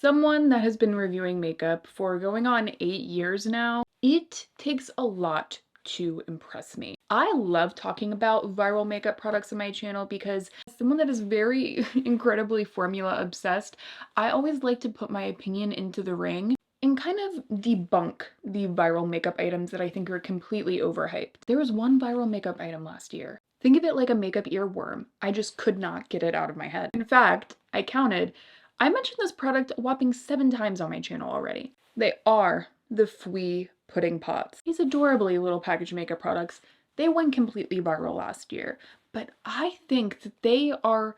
someone that has been reviewing makeup for going on 8 years now, it takes a lot to impress me. I love talking about viral makeup products on my channel because as someone that is very incredibly formula obsessed, I always like to put my opinion into the ring and kind of debunk the viral makeup items that I think are completely overhyped. There was one viral makeup item last year. Think of it like a makeup earworm. I just could not get it out of my head. In fact, I counted. I mentioned this product a whopping 7 times on my channel already. They are the Fui Pudding Pots. These adorably little packaged makeup products, they went completely viral last year, but I think that they are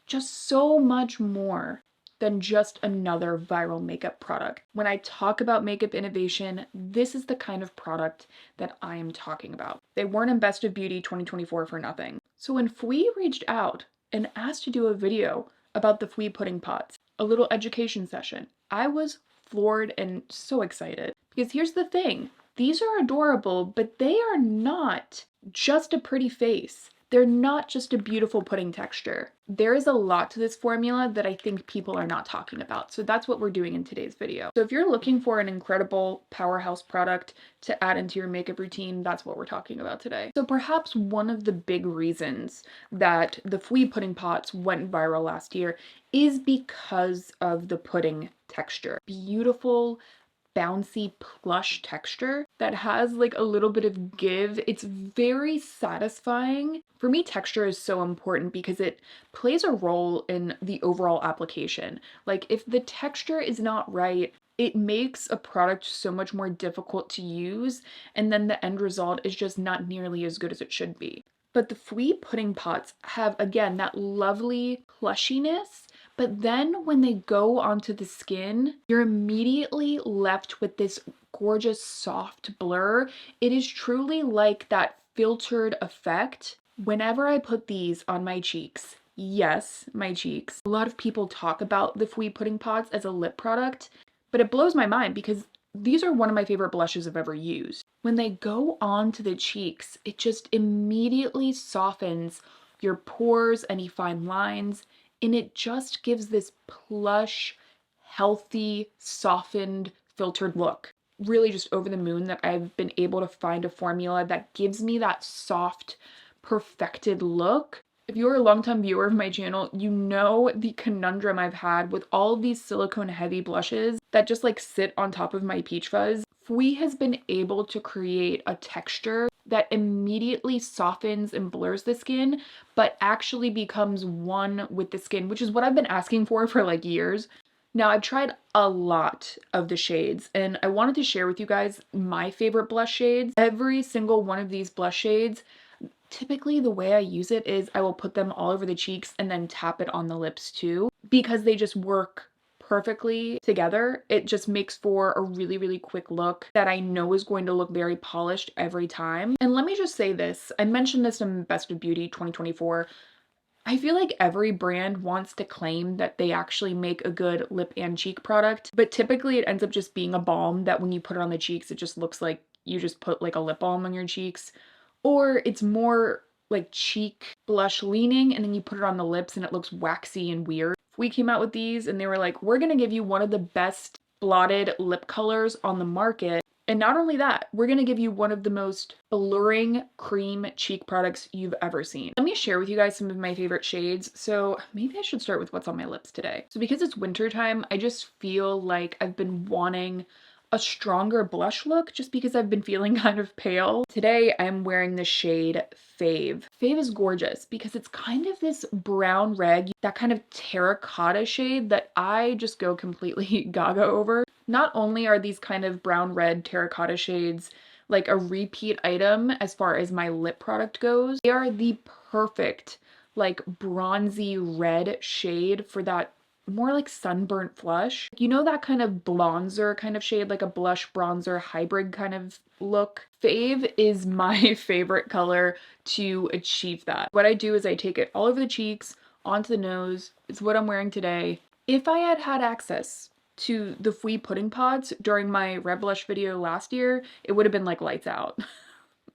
just so much more than just another viral makeup product. When I talk about makeup innovation, this is the kind of product that I am talking about. They weren't in Best of Beauty 2024 for nothing. So when Fui reached out and asked to do a video about the Fui Pudding Pots, a little education session, I was floored and so excited. Because here's the thing, these are adorable, but they are not just a pretty face. They're not just a beautiful pudding texture. There is a lot to this formula that I think people are not talking about. So that's what we're doing in today's video. So if you're looking for an incredible powerhouse product to add into your makeup routine, that's what we're talking about today. So perhaps one of the big reasons that the Fui Pudding Pots went viral last year is because of the pudding texture. Beautiful, bouncy plush texture that has like a little bit of give. It's very satisfying. For me, texture is so important because it plays a role in the overall application. Like if the texture is not right, it makes a product so much more difficult to use, and then the end result is just not nearly as good as it should be. But the Fui Pudding Pots have, again, that lovely plushiness, but then when they go onto the skin, you're immediately left with this gorgeous soft blur. It is truly like that filtered effect. Whenever I put these on my cheeks, yes, my cheeks, a lot of people talk about the Fui Pudding Pots as a lip product, but it blows my mind because these are one of my favorite blushes I've ever used. When they go onto the cheeks, it just immediately softens your pores, any fine lines, and it just gives this plush, healthy, softened, filtered look. Really just over the moon that I've been able to find a formula that gives me that soft, perfected look. If you're a longtime viewer of my channel, you know the conundrum I've had with all of these silicone heavy blushes that just like sit on top of my peach fuzz. Fui has been able to create a texture that immediately softens and blurs the skin, but actually becomes one with the skin, which is what I've been asking for like years. Now, I've tried a lot of the shades, and I wanted to share with you guys my favorite blush shades. Every single one of these blush shades, typically the way I use it is I will put them all over the cheeks and then tap it on the lips too, because they just work perfectly together. It just makes for a really, really quick look that I know is going to look very polished every time. And let me just say this, I mentioned this in Best of Beauty 2024. I feel like every brand wants to claim that they actually make a good lip and cheek product, but typically it ends up just being a balm that when you put it on the cheeks, it just looks like you just put like a lip balm on your cheeks. Or it's more like cheek blush leaning and then you put it on the lips and it looks waxy and weird. We came out with these and they were like, we're gonna give you one of the best blotted lip colors on the market. And not only that, we're gonna give you one of the most alluring cream cheek products you've ever seen. Let me share with you guys some of my favorite shades. So maybe I should start with what's on my lips today. So because it's winter time, I just feel like I've been wanting a stronger blush look just because I've been feeling kind of pale. Today I'm wearing the shade Fave. Fave is gorgeous because it's kind of this brown red, that kind of terracotta shade that I just go completely gaga over. Not only are these kind of brown red terracotta shades like a repeat item as far as my lip product goes, they are the perfect like bronzy red shade for that more like sunburnt flush. You know that kind of bronzer kind of shade, like a blush bronzer hybrid kind of look? Fave is my favorite color to achieve that. What I do is I take it all over the cheeks, onto the nose. It's what I'm wearing today. If I had had access to the Fui Pudding Pots during my red blush video last year, it would have been like lights out.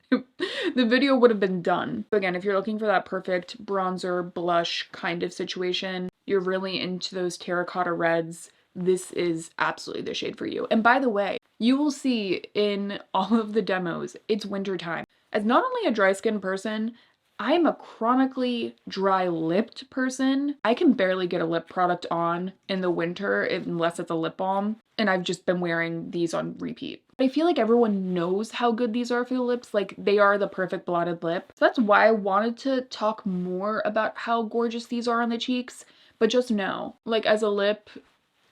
The video would have been done. So again, if you're looking for that perfect bronzer blush kind of situation, you're really into those terracotta reds, this is absolutely the shade for you. And by the way, you will see in all of the demos, it's wintertime. As not only a dry skin person, I'm a chronically dry-lipped person. I can barely get a lip product on in the winter unless it's a lip balm, and I've just been wearing these on repeat. I feel like everyone knows how good these are for the lips, like they are the perfect blotted lip. So that's why I wanted to talk more about how gorgeous these are on the cheeks, but just know, like as a lip,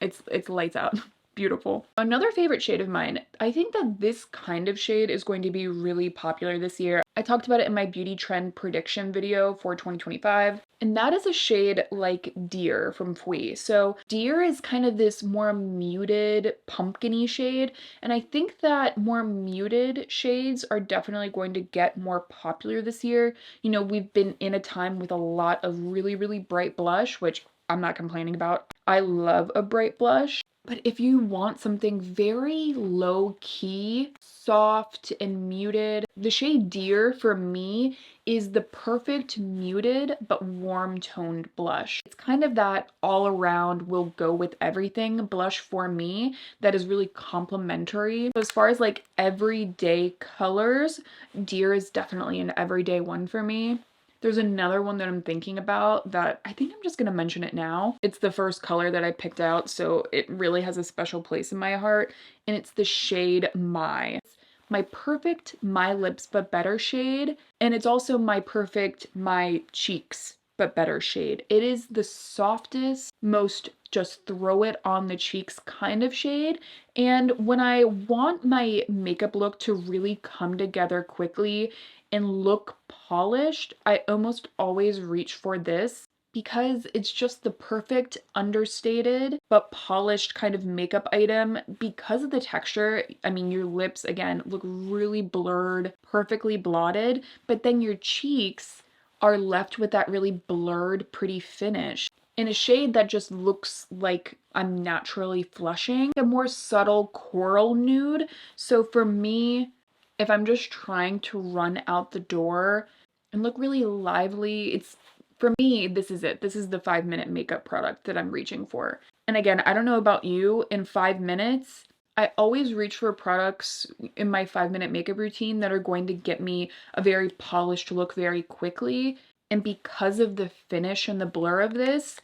it's lights out. Beautiful. Another favorite shade of mine, I think that this kind of shade is going to be really popular this year. I talked about it in my beauty trend prediction video for 2025, and that is a shade like Dear from Fui. So Dear is kind of this more muted pumpkin-y shade, and I think that more muted shades are definitely going to get more popular this year. You know, we've been in a time with a lot of really, really bright blush, which I'm not complaining about. I love a bright blush. But if you want something very low-key, soft, and muted, the shade Dear for me is the perfect muted but warm-toned blush. It's kind of that all-around will go with everything blush for me that is really complementary. So as far as like everyday colors, Dear is definitely an everyday one for me. There's another one that I'm thinking about that I think I'm just gonna mention it now. It's the first color that I picked out, so it really has a special place in my heart, and it's the shade My. It's my perfect My Lips But Better shade, and it's also my perfect My Cheeks But Better shade. It is the softest, most just throw it on the cheeks kind of shade, and when I want my makeup look to really come together quickly and look polished, I almost always reach for this because it's just the perfect understated but polished kind of makeup item because of the texture. I mean, your lips again look really blurred, perfectly blotted, but then your cheeks are left with that really blurred, pretty finish in a shade that just looks like I'm naturally flushing, a more subtle coral nude. So for me, if I'm just trying to run out the door and look really lively, it's, for me, this is it. This is the 5-minute makeup product that I'm reaching for. And again, I don't know about you, in 5 minutes, I always reach for products in my 5-minute makeup routine that are going to get me a very polished look very quickly. And because of the finish and the blur of this,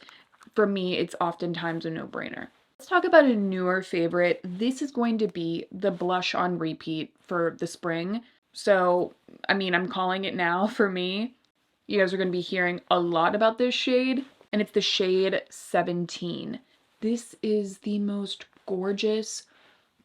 for me, it's oftentimes a no-brainer. Let's talk about a newer favorite. This is going to be the blush on repeat for the spring. So, I mean, I'm calling it now for me. You guys are going to be hearing a lot about this shade, and it's the shade 17. This is the most gorgeous,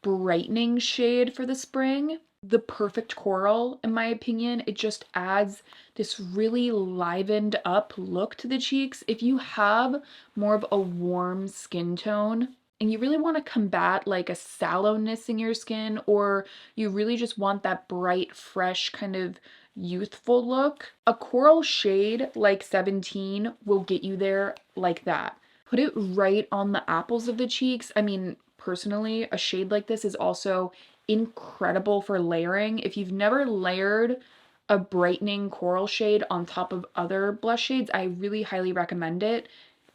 brightening shade for the spring. The perfect coral, in my opinion. It just adds this really livened up look to the cheeks. If you have more of a warm skin tone and you really want to combat like a sallowness in your skin, or you really just want that bright, fresh kind of youthful look, a coral shade like 17 will get you there like that. Put it right on the apples of the cheeks. I mean, personally, a shade like this is also incredible for layering. If you've never layered a brightening coral shade on top of other blush shades, I really highly recommend it.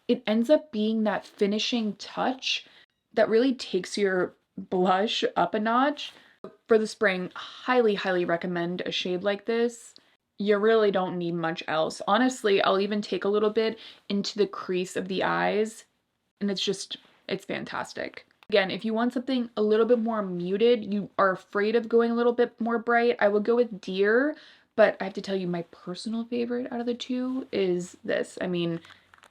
It ends up being that finishing touch that really takes your blush up a notch. For the spring, highly, highly recommend a shade like this. You really don't need much else. Honestly, I'll even take a little bit into the crease of the eyes, and it's fantastic. Again, if you want something a little bit more muted, you are afraid of going a little bit more bright, I would go with Dear, but I have to tell you my personal favorite out of the two is this. I mean,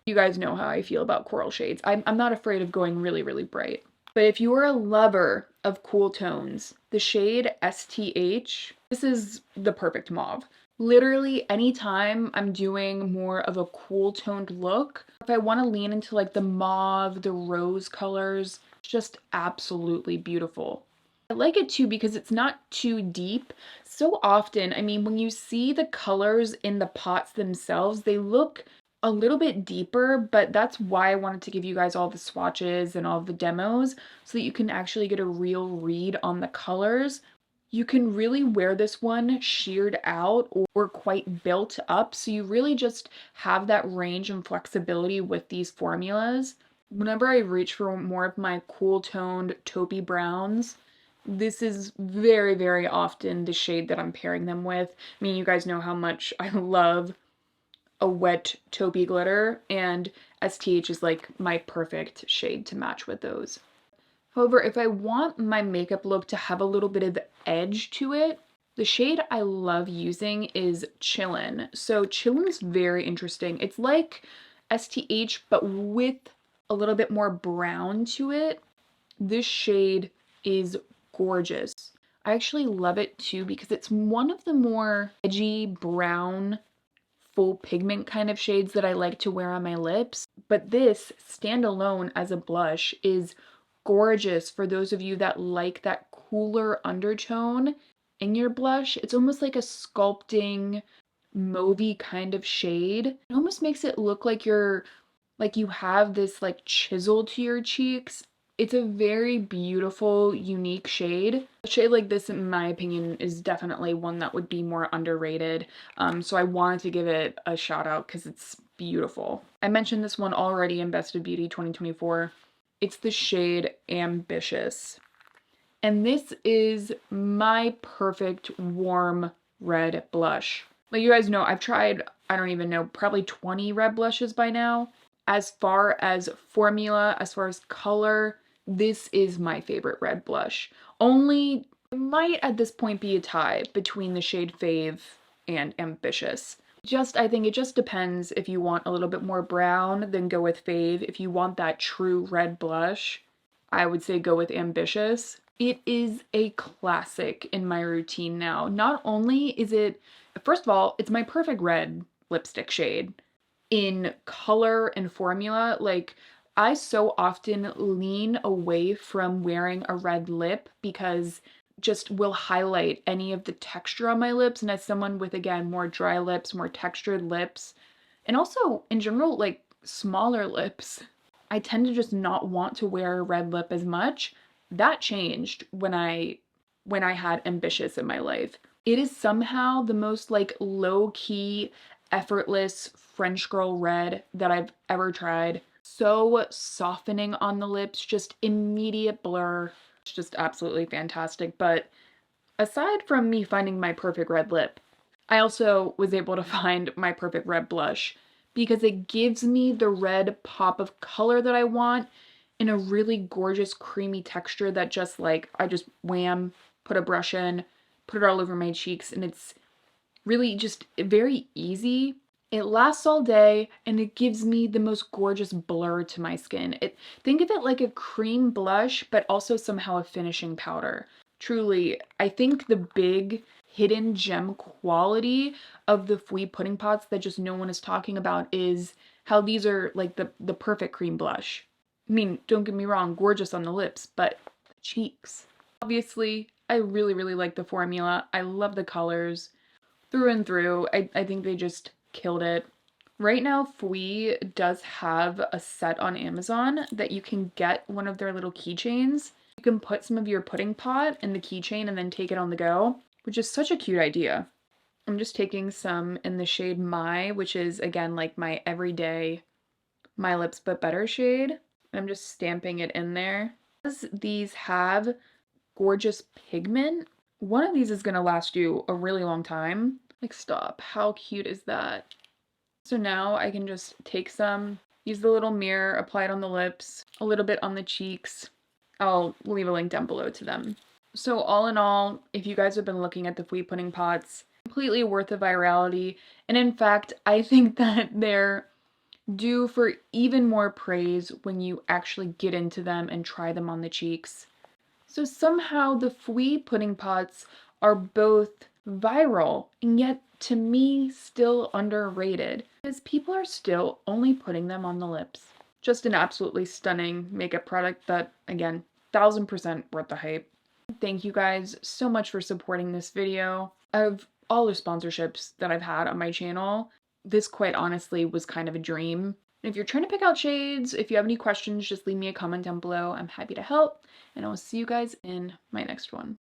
you guys know how I feel about coral shades. I'm not afraid of going really, really bright. But if you are a lover of cool tones, the shade STH, this is the perfect mauve. Literally anytime I'm doing more of a cool toned look, if I want to lean into like the mauve, the rose colors, it's just absolutely beautiful. I like it too because it's not too deep. So often, I mean, when you see the colors in the pots themselves, they look a little bit deeper, but that's why I wanted to give you guys all the swatches and all the demos so that you can actually get a real read on the colors. You can really wear this one sheared out or quite built up, so you really just have that range and flexibility with these formulas. Whenever I reach for more of my cool toned taupey browns, this is very, very often the shade that I'm pairing them with. I mean, you guys know how much I love a wet taupey glitter, and STH is like my perfect shade to match with those. However, if I want my makeup look to have a little bit of edge to it, the shade I love using is Chillin'. So Chillin's very interesting. It's like STH, but with a little bit more brown to it. This shade is gorgeous. I actually love it too because it's one of the more edgy brown full pigment kind of shades that I like to wear on my lips. But this standalone as a blush is gorgeous for those of you that like that cooler undertone in your blush. It's almost like a sculpting mauvey kind of shade. It almost makes it look like you have this like chisel to your cheeks. It's a very beautiful, unique shade. A shade like this, in my opinion, is definitely one that would be more underrated. So I wanted to give it a shout out because it's beautiful. I mentioned this one already in Best of Beauty 2024. It's the shade Ambitious. And this is my perfect warm red blush. Like you guys know, I've tried, I don't even know, probably 20 red blushes by now. As far as formula, as far as color, this is my favorite red blush. Only, it might at this point be a tie between the shade Fave and Ambitious. I think it just depends. If you want a little bit more brown, then go with Fave. If you want that true red blush, I would say go with Ambitious. It is a classic in my routine now. Not only is it, first of all, it's my perfect red lipstick shade in color and formula. Like, I so often lean away from wearing a red lip because just will highlight any of the texture on my lips. And as someone with, again, more dry lips, more textured lips, and also in general, like smaller lips, I tend to just not want to wear a red lip as much. That changed when I had Ambitious in my life. It is somehow the most like low-key, effortless French girl red that I've ever tried. So softening on the lips, just immediate blur. It's just absolutely fantastic. But aside from me finding my perfect red lip, I also was able to find my perfect red blush because it gives me the red pop of color that I want in a really gorgeous creamy texture that just like, I just wham, put a brush in, put it all over my cheeks, and it's really just very easy. It lasts all day and it gives me the most gorgeous blur to my skin. Think of it like a cream blush, but also somehow a finishing powder. Truly, I think the big hidden gem quality of the Fui pudding pots that just no one is talking about is how these are like the perfect cream blush. I mean, don't get me wrong, gorgeous on the lips, but the cheeks. Obviously, I really, really like the formula. I love the colors through and through. I think they just killed it. Right now, Fui does have a set on Amazon that you can get one of their little keychains. You can put some of your pudding pot in the keychain and then take it on the go, which is such a cute idea. I'm just taking some in the shade My, which is again like my everyday My Lips But Better shade. I'm just stamping it in there. These have gorgeous pigment. One of these is gonna last you a really long time. Like, stop. How cute is that? So now I can just take some, use the little mirror, apply it on the lips, a little bit on the cheeks. I'll leave a link down below to them. So all in all, if you guys have been looking at the Fui pudding pots, completely worth the virality. And in fact, I think that they're due for even more praise when you actually get into them and try them on the cheeks. So somehow the Fui pudding pots are both viral and yet to me still underrated because people are still only putting them on the lips. Just an absolutely stunning makeup product that, again, 1000% worth the hype. Thank you guys so much for supporting this video. Of all the sponsorships that I've had on my channel, this quite honestly was kind of a dream. And if you're trying to pick out shades, if you have any questions, just leave me a comment down below. I'm happy to help, and I will see you guys in my next one.